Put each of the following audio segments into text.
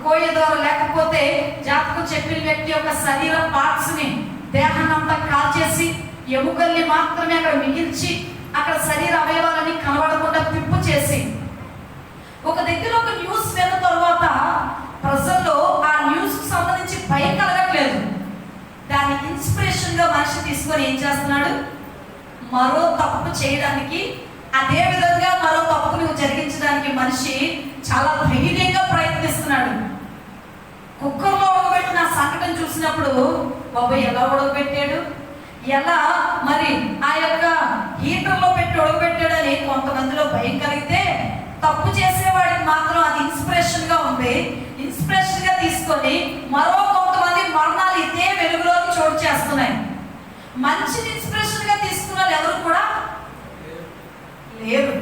కోయ ద్వారా లేకపోతే జాతకం చెప్పిన వ్యక్తి యొక్క శరీర పార్ట్స్ ని దేహాన్ని అంతా కాల్చేసి ఎముకల్ని మాత్రమే అక్కడ మిగిల్చి అక్కడ శరీర అవయవాలని కనబడకుండా పిప్పు చేసి ఒక దగ్గర ఒక న్యూస్ విన్న తర్వాత ప్రజల్లో ఆ న్యూస్ కు సంబంధించి భయం కలగట్లేదు. దాన్ని ఇన్స్పిరేషన్ గా మనిషి తీసుకొని ఏం చేస్తున్నాడు, మరో తప్పు చేయడానికి, అదే విధంగా మరో తప్పును జరిగించడానికి మనిషి చాలా ధైర్యంగా ప్రయత్నిస్తున్నాడు. కుక్కర్లో ఉడకబెట్టిన సంఘటన చూసినప్పుడు బాబాయ్ ఎలా ఉడకబెట్టాడు, ఎలా మరి ఆ యొక్క హీటర్లో పెట్టి ఉడకబెట్టాడని కొంతమందిలో భయం కలిగితే, తప్పు చేసేవాడికి మాత్రం అది ఇన్స్పిరేషన్ గా ఉంది. ఇన్స్పిరేషన్ గా తీసుకొని మరో కొంతమంది మరణాలు ఇదే వెలుగులోకి చోటు చేస్తున్నాయి. మంచిని ఇన్స్పిరేషన్ గా తీసుకున్న వాళ్ళు ఎవరు కూడా లేరు.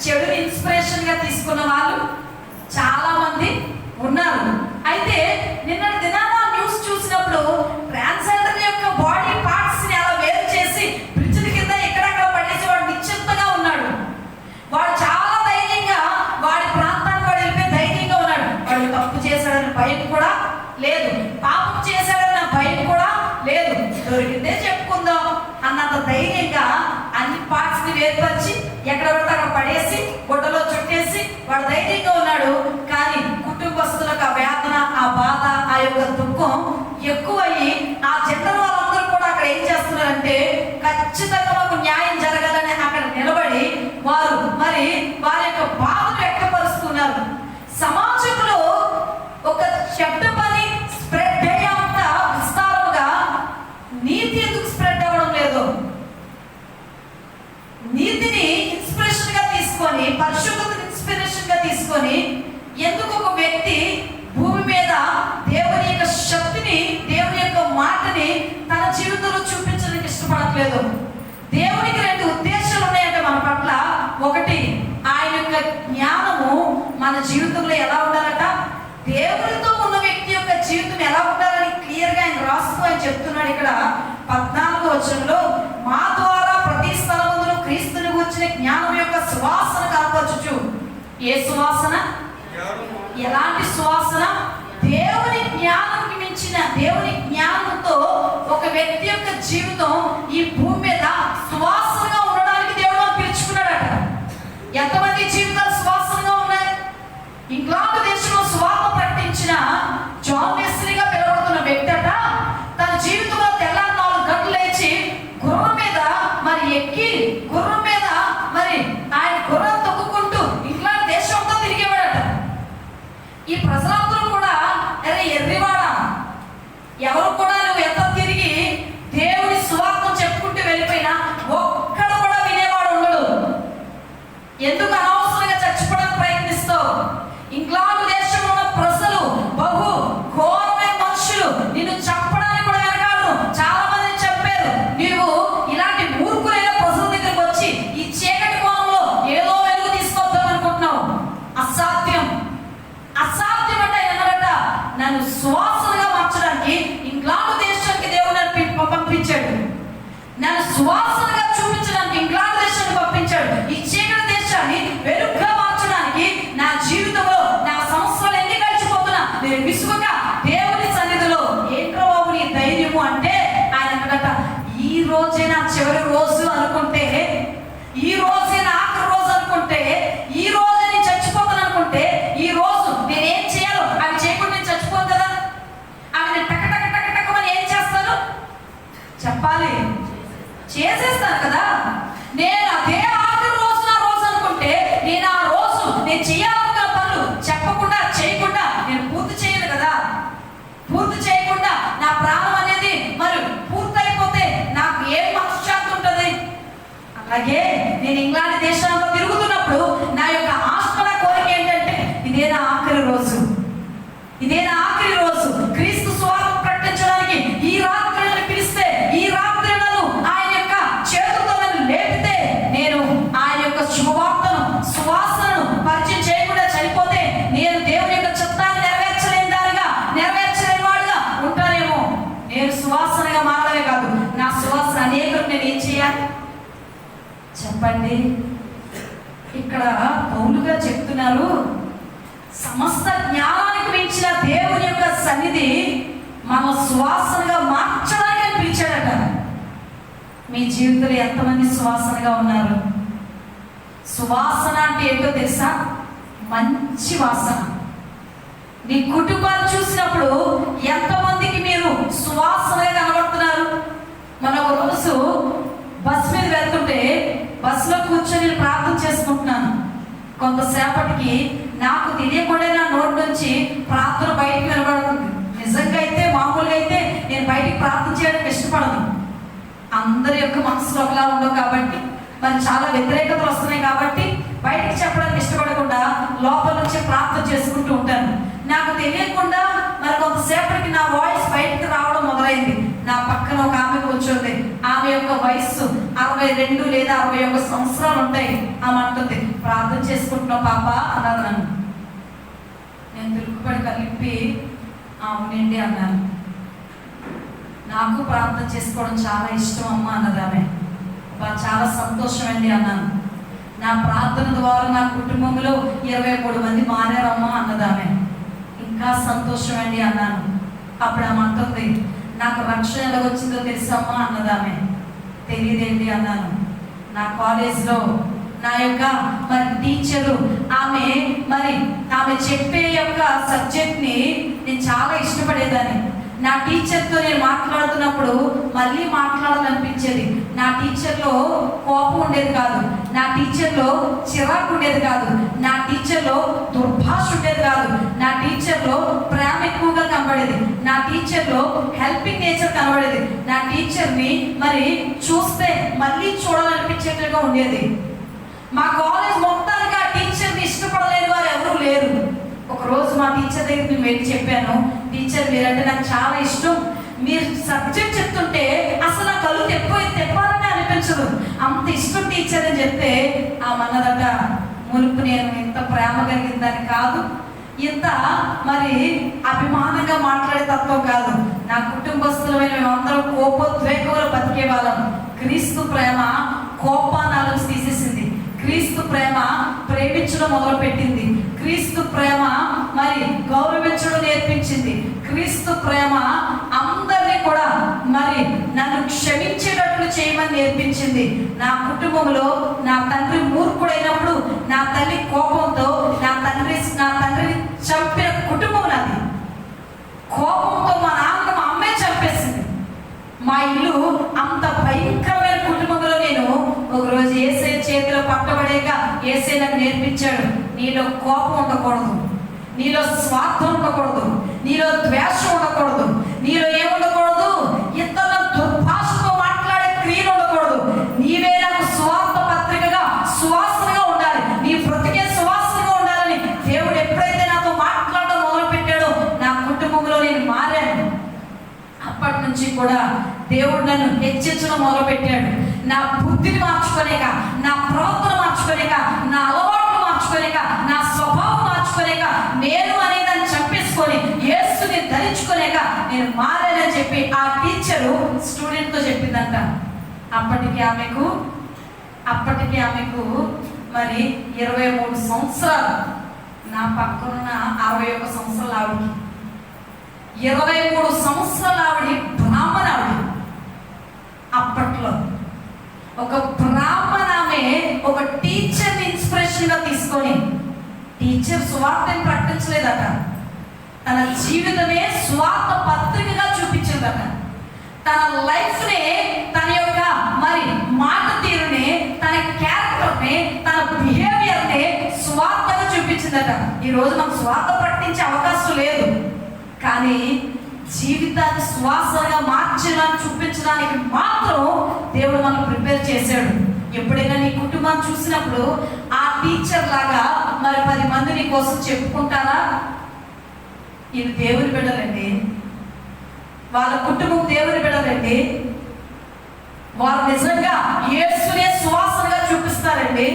చెడుని ఇన్స్పిరేషన్ గా తీసుకున్న వాళ్ళు చాలా మంది ఉన్నారు. అయితే నిన్నటి దినాన న్యూస్ చూసినప్పుడు ట్రాన్స్జెండర్ యొక్క బాడీ పార్ట్స్ ని అలా వేరు చేసి బ్రిడ్జిల కింద ఎక్కడెక్కడ పడేసి వాడు నిశ్చింతగా ఉన్నాడు. వాడు చాలా ధైర్యంగా వాడి ప్రాంతానికి వాడు వెళ్ళిపోయి ధైర్యంగా ఉన్నాడు. వాడు తప్పు చేశాడని భయం కూడా లేదు, పాపం చేశాడన్న భయం కూడా లేదు. దొరికితే చెప్పుకుందాం అన్నంత ధైర్యంగా అన్ని పార్ట్స్ ని వేర్పరిచి ఎక్కడ పడితే అక్కడ పడేసి గుడ్డలో చుట్టేసి వాడు ధైర్యంగా ఉన్నాడు. కానీ కుటుంబస్తులకు ఆ వేదన, ఆ బాధ, ఆ యొక్క దుఃఖం ఎక్కువయ్యి ఆ జెండర్ వాళ్ళందరూ కూడా అక్కడ ఏం చేస్తున్నారంటే ఖచ్చితంగా మాకు న్యాయం జరగాలని అక్కడ నిలబడి వారు మరి వారి యొక్క బాధను వ్యక్తపరుస్తున్నారు. సమాజంలో ఒక చెడ్డ పని స్ప్రెడ్ అయ్యేంత విస్తారముగా నీతి ఎందుకు స్ప్రెడ్ అవ్వడం లేదు? నీతిని ఇన్స్పిరేషన్ గా తీసుకొని, పరిశుద్ధతను ఇన్స్పిరేషన్ గా తీసుకొని ఎందుకు ఒక వ్యక్తి భూమి మీద దేవుని యొక్క శక్తిని, దేవుని యొక్క మాటని తన జీవితంలో చూపించడానికి ఇష్టపడట్లేదు? దేవునికి రెండు ఉద్దేశాలు ఉన్నాయంటే మన పట్ల. ఒకటి, ఆయన యొక్క జ్ఞానము మన జీవితంలో ఎలా ఉండాలట, దేవునితో ఉన్న వ్యక్తి యొక్క జీవితం ఎలా ఉండాలని క్లియర్ గా ఆయన రాస్తూ ఆయన చెప్తున్నాడు. ఇక్కడ 14వ వచనంలో, మా ద్వారా ప్రతి స్థలములో క్రీస్తుని గురించిన జ్ఞానం యొక్క సువాసన కనపరచుచు. ఏ సువాసన? ఎలాంటి సువాసన? దేవుని జ్ఞానానికి మించిన దేవుని జ్ఞానంతో ఒక వ్యక్తి యొక్క జీవితం ఈ భూమి మీద సువాసనగా ఉండడానికి దేవుడు పిలుచుకున్నాడట. ఎంతమంది జీవితాలు సువాసనగా ఉన్నాయి? ఇంగ్లాండ్ దేశంలో సువార్త ప్రకటించిన జాన్ వెస్లీగా పిలువబడుతున్న వ్యక్తి అట తన జీవితంలో తెల్లారి 4 గంటలు లేచి గుర్రం మీద మరి ఎక్కి, గుర్రం మీద మరి ఆయన గుర్రం తొక్కుకుంటూ ఇంగ్లాండ్ దేశం అంతా తిరిగేవాడట. ఈ ప్రజలందరూ కూడా అరే ఎర్రివాడా, ఎవరు కూడా నువ్వు ఎంత తిరిగి దేవుడి సువార్త చెప్పుకుంటూ వెళ్ళిపోయినా ఒక్కడ కూడా వినేవాడు ఉండడు, ఎందుకు అనవసరంగా చచ్చిపోవడానికి ప్రయత్నిస్తావు? ఇంగ్లాండ్ దేశంలో ఉన్న ప్రజలు బహు ఘోరమైన మనుషులు, నిన్ను చంపడానికి కూడా వెనకాడు. చాలా మంది చెప్పారు, నీవు ఇలాంటి మూర్ఖులైన ప్రజల దగ్గరికి వచ్చి ఈ చీకటి కోణంలో ఏదో వెలుగు తీసుకొద్దాం అనుకుంటున్నావు. అసాధ్యం, అసాధ్యం అంటే ఏమన్నట, నన్ను సువాసనగా మార్చడానికి ఇంగ్లాండ్ దేశానికి దేవుడు నన్ను పంపించాడు. నన్ను సువాసనగా చూపించడానికి ఇంగ్లాండ్ దేశాన్ని పంపించాడు. ఈ చీకటి దేశాన్ని వెలుగుగా మార్చడానికి నా జీవితంలో నా సంవత్సరాలు ఎన్ని గడిచిపోతున్నా నేను విసుగుగా దేవుని సన్నిధిలో ఏంట్రో బాబు నీ ధైర్యము అంటే ఆయన అన్నట, ఈ రోజే నా చివరి రోజు అనుకుంటే, ఈ రోజే నా ఆఖరి రోజు అనుకుంటే, ఈ రోజే నేను చచ్చిపోతాను అనుకుంటే, ఈ రోజు నేనేం చేయాలో అవి చేయకుండా నేను చచ్చిపోను కదా. అవి నేను టక టక టక టకమని ఏం చేస్తాను చెప్పాలి, చేసేస్తాను కదా. నేను అదే ఆఖరి రోజు నా రోజు అనుకుంటే నేను ఆ రోజు నేను చేయాలనుకున్న పనులు చెప్పకుండా చేయకుండా నేను పూర్తి చేయను కదా. పూర్తి చేయకుండా నా ప్రాణం అనేది మరి పూర్తయిపోతే నాకు ఏం మనశ్శాంతి ఉంటుంది? అలాగే నేను ఇంగ్లాండ్ దేశంలో తిరుగుతున్నప్పుడు నా యొక్క ఆస్పద కోరిక ఏంటంటే ఇదే నా ఆఖరి రోజు, ఇదే నా ఆఖరి రోజు. క్రీస్తు సువార్త ప్రకటించడానికి ఈ రాత్రి నన్ను పిలిస్తే, ఈ రాత్రి నన్ను ఆయన యొక్క చేతులతో నన్ను లేపితే, నేను ఆయన యొక్క శుభవార్తను, సువాసనను పరిచయం చేయకుండా చనిపోతే నేను దేవుని యొక్క చిత్తాన్ని నెరవేర్చలేని దానిగా, నెరవేర్చలేని వాడిగా ఉంటానేమో. నేను సువాసనగా మారడమే కాదు, నా సువాసన అనేకులకు నేను ఏం చేయాలి చెప్పండి? ఇక్కడ పౌలుగా చెప్తున్నారు, సమస్త జ్ఞానానికి ఆయనకు మించిన దేవుని యొక్క సన్నిధి మన సువాసనగా మార్చడానికి అని పిలిచాడట. మీ జీవితంలో ఎంతమంది సువాసనగా ఉన్నారు? సువాసన అంటే ఏంటో తెలుసా? మంచి వాసన. నీ కుటుంబాన్ని చూసినప్పుడు ఎంతమందికి మీరు సువాసనగా కనబడుతున్నారు? మన ఒక రోజు బస్ మీద వెళ్తుంటే బస్సులో కూర్చొని ప్రార్థన చేసుకుంటున్నాను. కొంతసేపటికి నాకు తెలియకుండా నా నోటి నుంచి ప్రార్థన బయటకు వినబడుతుంది. నిజంగా అయితే మామూలుగా అయితే నేను బయటికి ప్రార్థన చేయడానికి ఇష్టపడను. అందరి యొక్క మనసులో ఒకలా ఉండవు కాబట్టి, మరి చాలా వ్యతిరేకతలు వస్తున్నాయి కాబట్టి బయటికి చెప్పడానికి ఇష్టపడకుండా లోపల నుంచి ప్రార్థన చేసుకుంటూ ఉంటాను. నాకు తెలియకుండా మరి కొంతసేపటికి నా వాయిస్ బయటకు రావడం మొదలైంది. నా పక్కన ఒక ఆమె కూర్చోంది. ఆమె యొక్క వయస్సు 62 లేదా 61 సంవత్సరాలు ఉంటాయి. ఆమె అంటుంది, ప్రార్థన చేసుకుంటున్నావు పాప అన్నది నన్ను. నేను తిరుగుబడి కలిపి అవునండి అన్నాను. నాకు ప్రార్థన చేసుకోవడం చాలా ఇష్టం అమ్మ అన్నది ఆమె. చాలా సంతోషం అండి అన్నాను. నా ప్రార్థన ద్వారా నా కుటుంబంలో 23 మంది మారారమ్మా అన్నది ఆమె. ఇంకా సంతోషం అండి అన్నాను. అప్పుడు ఆమె అంటుంది, నాకు రక్షణ ఎలా వచ్చిందో తెలుసమ్మా అన్నది ఆమె. తెలియదేంటి అన్నాను. నా కాలేజ్లో నా యొక్క మరి టీచరు ఆమె చెప్పే యొక్క సబ్జెక్ట్ని నేను చాలా ఇష్టపడేదాన్ని. నా టీచర్తో నేను మాట్లాడుతున్నప్పుడు మళ్ళీ మాట్లాడాలనిపించేది. నా టీచర్లో కోపం ఉండేది కాదు, నా టీచర్లో చిరాకు ఉండేది కాదు, నా టీచర్లో దుర్భాష ఉండేది కాదు, నా టీచర్లో ప్రేమ ఎక్కువగా కనబడేది, నా టీచర్లో హెల్పింగ్ నేచర్ కనబడేది. నా టీచర్ని మరి చూస్తే మళ్ళీ చూడాలనిపించేట్టుగా ఉండేది. మా కాలేజ్ మొత్తానికి ఆ టీచర్ని ఇష్టపడలేని వారు ఎవరూ లేరు. ఒకరోజు మా టీచర్ దగ్గర నేను వెళ్ళి చెప్పాను, టీచర్ మీరంటే నాకు చాలా ఇష్టం, మీరు సబ్జెక్ట్ చెప్తుంటే అసలు నా కళ్ళు తెప్పాలని అనిపించదు, అంత ఇష్టం టీచర్ అని చెప్తే ఆమెన్నదట, మునుపు నేను ఇంత ప్రేమ కలిగిందని కాదు, ఇంత మరి అభిమానంగా మాట్లాడే తత్వం కాదు, నా కుటుంబస్తులమైన మేమందరం కోపోద్వేగంలో బతికే వాళ్ళం. క్రీస్తు ప్రేమ కోపానాలను తీసేసింది. క్రీస్తు ప్రేమ ప్రేమించడం మొదలు పెట్టింది. క్రీస్తు ప్రేమ మరి గౌరవించడం నేర్పించింది. క్రీస్తు ప్రేమ అందరినీ కూడా మరి నన్ను క్షమించేటట్లు చేయమని నేర్పించింది. నా కుటుంబంలో నా తండ్రి మూర్ఖుడైనప్పుడు నా తల్లి కోపంతో నా తండ్రిని చంపిన కుటుంబం నాది. కోపంతో మా నాన్న మా అమ్మే చంపేసింది. మా ఇల్లు అంత భయంకరమైన కుటుంబంలో నేను ఒకరోజు ఏసే చేతిలో పట్టబడేక ఏసే నాకు నేర్పించాడు, నీలో కోపం ఉండకూడదు, నీలో స్వార్థం ఉండకూడదు, నీలో ద్వేషం ఉండకూడదు, నీలో ఏముండకూడదు, ఇతరుల దుర్భాషతో మాట్లాడే క్రియలు ఉండకూడదు. నీవే నాకు స్వార్థ పత్రికగా సువాసనగా ఉండాలి, నీ బ్రతికే సువాసనగా ఉండాలని దేవుడు ఎప్పుడైతే నాతో మాట్లాడడం మొదలు పెట్టాడో నా కుటుంబంలో నేను మారాను. అప్పటి నుంచి కూడా దేవుడు నన్ను హెచ్చించడం మొదలు పెట్టాడు. నా బుద్ధిని మార్చుకోలేక, నా ప్రవర్తన మార్చుకోలేక, నా అలవాట్లు మార్చుకోలేక, నా స్వభావం మార్చుకోలేక, నేను అనేదాన్ని చంపేసుకొని యేసుని ధరించుకోలేక నేను మారానని చెప్పి ఆ టీచరు స్టూడెంట్తో చెప్పిందంట. అప్పటికి ఆమెకు మరి 23 సంవత్సరాలు. నా పక్కనున్న 61 సంవత్సరాలు ఆవిడికి. 23 సంవత్సరాలు ఆవిడ బ్రాహ్మణ. ఆవిడ అప్పట్లో ఒక బ్రాహ్మణ ఆమె ఒక టీచర్ని ఇన్స్పిరేషన్గా తీసుకొని, టీచర్ సువార్తని ప్రకటించలేదట, తన జీవితమే సువార్త పత్రికగా చూపించిందట. తన లైఫ్నే, తన యొక్క మరి మాట తీరుని, తన క్యారెక్టర్ని, తన బిహేవియర్ని సువార్తగా చూపించిందట. ఈరోజు మనకు సువార్త ప్రకటించే అవకాశం లేదు, కానీ జీవితాన్ని సువాసనగా మార్చడానికి చూపించడానికి మాత్రం దేవుడు మనం ప్రిపేర్ చేశాడు. ఎప్పుడైనా నీ కుటుంబాన్ని చూసినప్పుడు ఆ టీచర్ లాగా మరి 10 మంది నీ కోసం చెప్పుకుంటారా? ఇది దేవుని బిడ్డలండి, వాళ్ళ కుటుంబం దేవుని బిడ్డలండి, వారు నిజంగా యేసునే సువాసనగా చూపిస్తారండి.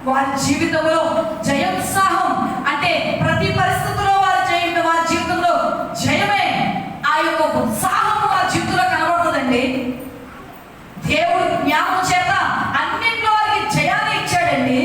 వారి జీవితంలో జయోత్సాహం అంటే ప్రతి పరిస్థితుల్లో వారి జీవితంలో జయమే, ఆ యొక్క ఉత్సాహం వారి జీవితంలో కనబడుతుందండి. దేవుడు జ్ఞానం చేత అన్నింటిలో వారికి జయాన్ని ఇచ్చాడండి.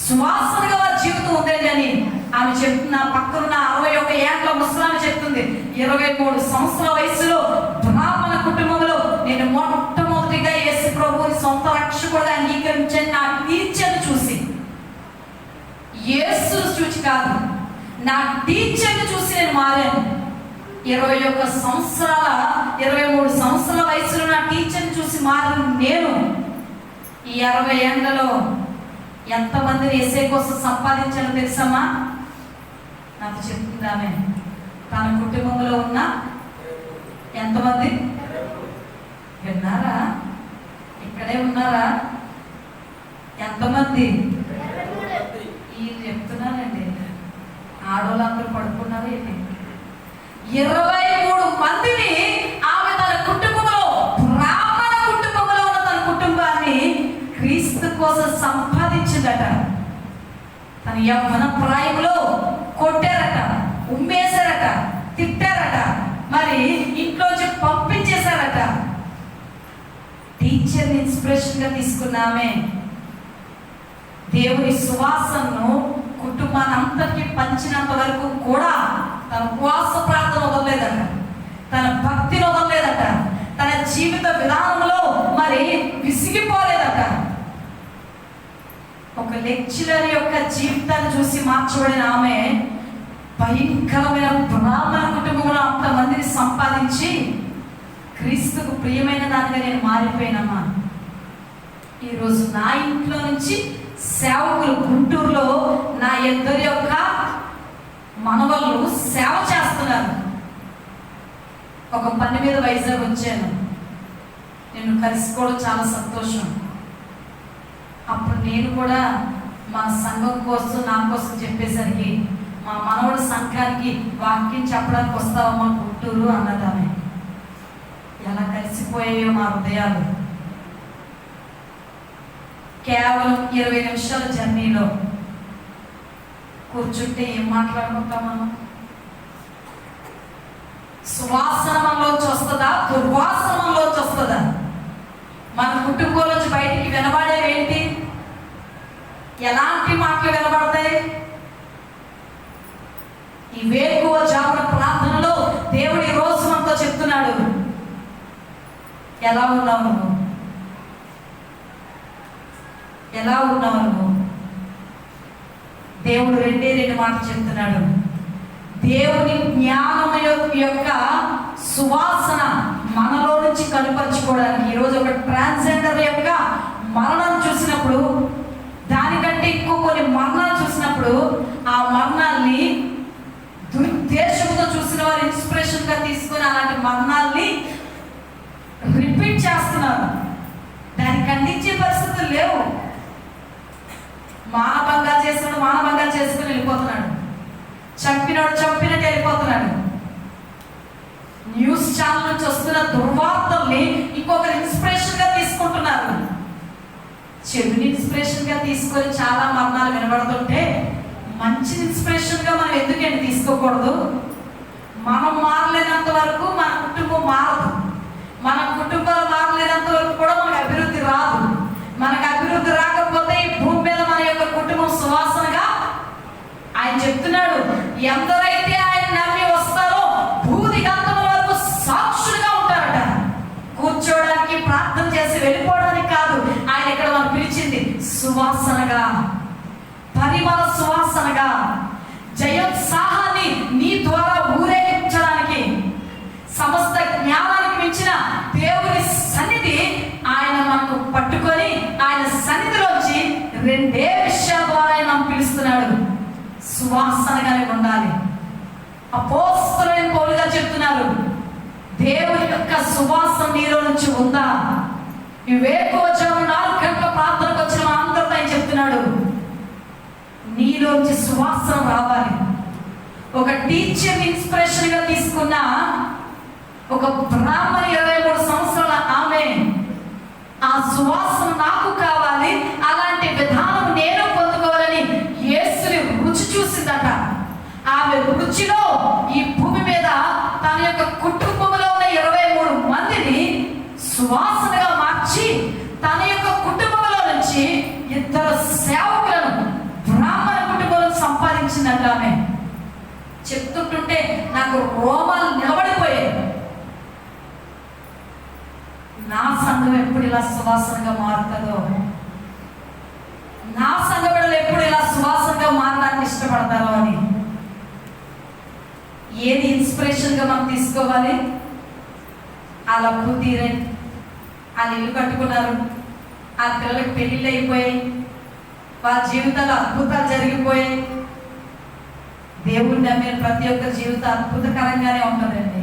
సువాసనగా వారి జీవితం ఉందండి అని ఆమె చెప్తున్న పక్కనున్న 61 ఏళ్ల ముసలామె చెప్తుంది, 23 సంవత్సరాల వయసులో బ్రాహ్మణ కుటుంబంలో నేను మొట్టమొదటిగా యేసు ప్రభువుని సొంత రక్షకుడుగా అంగీకరించాను. నా టీచర్ని చూసి, యేసును చూసి కాదు, నా టీచర్ని చూసి నేను మారాను. 23 సంవత్సరాల వయసులో నా టీచర్ని చూసి మారిన నేను ఈ 60 ఏళ్లలో ఎంతమందిని యేసే కోసం సంపాదించాలో తెలుసమ్మా? నాకు చెప్తుందామె. తన కుటుంబంలో ఉన్న ఎంతమంది విన్నారా? ఇక్కడే ఉన్నారా? ఎంతమంది? ఈ చెప్తున్నానండి, ఆడవాళ్ళందరూ పడుకున్నారు ఏంటి? 23 మందిని ఆమె తన కుటుంబంలో, బ్రాహ్మణ కుటుంబంలో ఉన్న తన కుటుంబాన్ని క్రీస్తు కోసం సంపాదించిందట. తన యవ్వన ప్రాయంలో కొట్టారట, ఉమ్మేశారట, తిట్టారట, మరి ఇంట్లోంచి పంపించేశారట. టీచర్ని ఇన్స్పిరేషన్గా తీసుకున్నామే దేవుని సువాసనను కుటుంబాన్ని అంతటికీ పంచినంత వరకు కూడా తన ఉపవాస ప్రార్థన వదలలేదట, తన భక్తిని వదలలేదట, తన జీవిత విధానంలో మరి విసిగిపోలేదట. ఒక లెక్చరర్ యొక్క జీవితాన్ని చూసి మార్చబడిన ఆమె భయంకరమైన బ్రాహ్మణ కుటుంబంలో అంతమందిని సంపాదించి క్రీస్తుకు ప్రియమైన దానిగా నేను మారిపోయినమ్మా. ఈరోజు నా ఇంట్లో నుంచి సేవకులు గుంటూరులో నా ఇద్దరి యొక్క మనవళ్ళు సేవ చేస్తున్నారు. ఒక పని మీద వైజాగ్ వచ్చాను, నేను కలుసుకోవడం చాలా సంతోషం. అప్పుడు నేను కూడా మన సంఘం కోసం, నా కోసం చెప్పేసరికి మా మనవడు సంఘానికి వాక్యం చెప్పడానికి వస్తావమ్మా గుంటూరు అన్నదామె. ఎలా కలిసిపోయాయో మా హృదయాలు. కేవలం 20 నిమిషాల జర్నీలో కూర్చుంటే ఏం మాట్లాడుకుంటాం మనం? సువాసన మనలోంచి వస్తుందా, దుర్వాసన మనలోంచి వస్తుందా? మన కుటుంబంలోంచి బయటికి వినబడేవి ఏంటి? ఎలాంటి మాటలు వినబడతాయి? ఈ వేకువ జామున ప్రార్థనలో దేవుడి రోజు మనతో చెప్తున్నాడు, ఎలా ఉన్నావు నువ్వు? ఎలా ఉన్నావు నువ్వు? దేవుడు 2 మాటలు చెప్తున్నాడు. దేవుని జ్ఞానం యొక్క సువాసన మనలో నుంచి కనుపరుచుకోవడానికి. ఈరోజు ఒక ట్రాన్స్జెండర్ యొక్క మరణం చూసినప్పుడు, దానికంటే ఇంకో కొన్ని మరణాలు చూసినప్పుడు, ఆ మరణాల్ని దురుద్దేశంతో చూసిన వారు ఇన్స్పిరేషన్గా తీసుకొని అలాంటి మరణాల్ని రిపీట్ చేస్తున్నారు. దాన్ని ఖండించే పరిస్థితులు లేవు. మానభంగా చేసినాడు మానభంగా చేసుకుని వెళ్ళిపోతున్నాడు, చంపినట్టు వెళ్ళిపోతున్నాడు. న్యూస్ ఛానల్ నుంచి వస్తున్న దుర్వార్తల్ని ఇంకొకరు ఇన్స్పిరేషన్గా తీసుకుంటున్నారు. చెడుని ఇన్స్పిరేషన్గా తీసుకొని చాలా మరణాలు వినబడుతుంటే మంచి ఇన్స్పిరేషన్గా మనం ఎందుకంటే తీసుకోకూడదు? మనం మారలేనంత వరకు మన కుటుంబం మారదు. మన కుటుంబాలు మారలేనంత వరకు కూడా మనకు అభివృద్ధి రాదు. మనకు అభివృద్ధి రాకపోతే ఈ భూమి మీద మన యొక్క కుటుంబం సువాసనగా, ఆయన చెప్తున్నాడు, ఎందరైతే ఆయన నమ్మి వస్తారో భూదిగంతముల వరకు సాక్షులుగా ఉంటారట. కూర్చోవడానికి, ప్రార్థన చేసి వెళ్ళిపోవడానికి కాదు ఆయన ఇక్కడ మనం పిలిచింది. సువాసనగా, పరిమళ సువాసనగా, జయోత్సాహాన్ని నీ ద్వారా ఊరేగించడానికి, సమస్త జ్ఞానానికి మించిన దేవుని సన్నిధి ఆయన మనకు పట్టుకొని ఆయన సన్నిధిలోంచి 2 విషయాల ద్వారా ఆయన పిలుస్తున్నాడు. సువాసనగానే ఉండాలి. అపోస్తలుడైన పౌలు గారు చెప్తున్నారు, దేవుని యొక్క సువాసన నీలో నుంచి ఉందా? వివేకోజాము 4 గంటల ప్రార్థనకు వచ్చిన మనందరితో ఆయన చెప్తున్నాడు, నీలోంచి సువాసన రావాలి. ఒక టీచర్ ఇన్స్పిరేషన్ గా తీసుకున్న ఒక బ్రాహ్మణ 23 సంవత్సరాల ఆమె, ఆ సువాసన నాకు కావాలి, అలాంటి విధానం నేను పొందుకోవాలని యేసుని రుచి చూసిందట. ఆమె రుచిలో ఈ భూమి మీద తన యొక్క కుటుంబంలో ఉన్న 23 మందిని సువాసనగా మార్చి తన యొక్క కుటుంబంలో నుంచి 2 సేవకులను బ్రాహ్మణ కుటుంబంలో సంపాదించింది. వచ్చిందట ఆమె. చెప్తుంటుంటే నాకు రోమాలు నిలబడిపోయాయి. నా సంఘం ఎప్పుడు ఇలా సువాసనగా మారుతుందో, నా సంఘ బిడ్డలు ఎప్పుడు ఇలా సువాసనగా మారడానికి ఇష్టపడతారో అని. ఏది ఇన్స్పిరేషన్గా మనం తీసుకోవాలి? అలా కూతీరే, వాళ్ళు ఇల్లు కట్టుకున్నారు, ఆ పిల్లలకు పెళ్ళిళ్ళు అయిపోయాయి, వాళ్ళ జీవితాలు అద్భుతాలు జరిగిపోయాయి. దేవుణ్ణి నమ్మిన ప్రతి ఒక్క జీవితం అద్భుతకరంగానే ఉంటుందండి.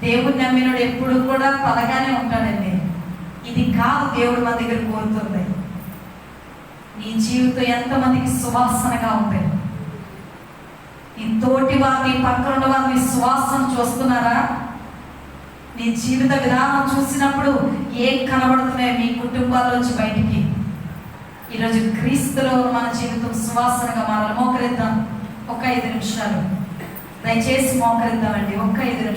దేవుణ్ణి నమ్మినోడు ఎప్పుడు కూడా పలగానే ఉంటాడండి. ఇది కాదు దేవుడు మన దగ్గర కోరుతుంది. నీ జీవితం ఎంతమందికి సువాసనగా ఉంది? నీ తోటి వారిని, పక్కన ఉన్న వారిని సువాసన చూస్తున్నారా? నీ జీవిత విధానం చూసినప్పుడు ఏం కనబడుతున్నాయి మీ కుటుంబాల్లోంచి బయటికి? ఈరోజు క్రీస్తులో మన జీవితం సువాసనగా మారాలి. మోకరిద్దాం ఒక 5 నిమిషాలు, దయచేసి మోకరిద్దామండి. ఒక 5 నిమిషాలు.